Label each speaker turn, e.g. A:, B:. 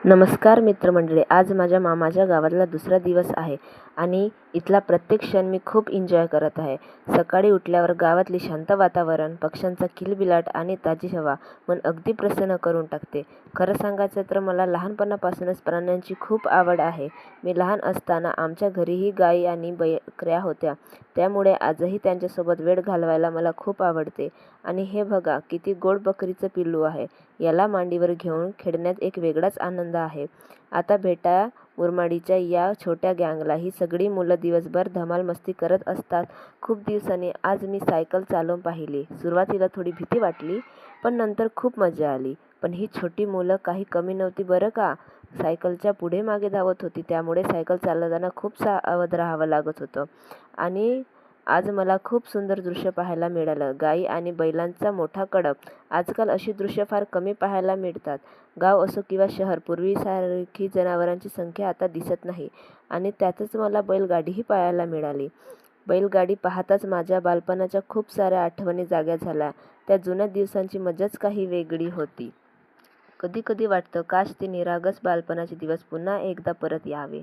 A: नमस्कार मित्रमंडळी, आज माझ्या मामाच्या गावातला दुसरा दिवस आहे आणि इथला प्रत्येक क्षण मी खूप एन्जॉय करत आहे. सकाळी उठल्यावर गावातली शांत वातावरण, पक्ष्यांचा किलबिलाट आणि ताजी हवा मन अगदी प्रसन्न करून टाकते. खरं सांगायचं तर मला लहानपणापासूनच प्राण्यांची खूप आवड आहे. मी लहान असताना आमच्या घरीही गायी आणि बकऱ्या होत्या, त्यामुळे आजही त्यांच्यासोबत वेळ घालवायला मला खूप आवडते. आणि हे बघा, किती गोड बकरीचं पिल्लू आहे. याला मांडीवर घेऊन खेळण्यात एक वेगळाच आनंद आहे. आता भेटा मुरमाडीच्या या छोट्या गँगला. ही सगळी मुलं दिवसभर धमाल मस्ती करत असतात. खूप दिवसांनी आज मी सायकल चालवून पाहिली. सुरुवातीला थोडी भीती वाटली, पण नंतर खूप मजा आली. पण ही छोटी मुलं काही कमी नव्हती बरं का. सायकलच्या पुढे मागे धावत होती, त्यामुळे सायकल चालवताना खूप सावध राहावं लागत होतं. आणि आज मला खूप सुंदर दृश्य पाहायला मिळालं. गायी आणि बैलांचा मोठा कळप. आजकाल अशी दृश्य फार कमी पाहायला मिळतात. गाव असो किंवा शहर, पूर्वीसारखी जनावरांची संख्या आता दिसत नाही. आणि त्यातच मला बैलगाडीही पाहायला मिळाली. बैलगाडी पाहताच माझ्या बालपणाच्या खूप साऱ्या आठवणी जाग्या झाल्या. त्या जुन्या दिवसांची मजाच काही वेगळी होती. कधी कधी वाटतं, काश ते निरागस बालपणाचे दिवस पुन्हा एकदा परत यावे.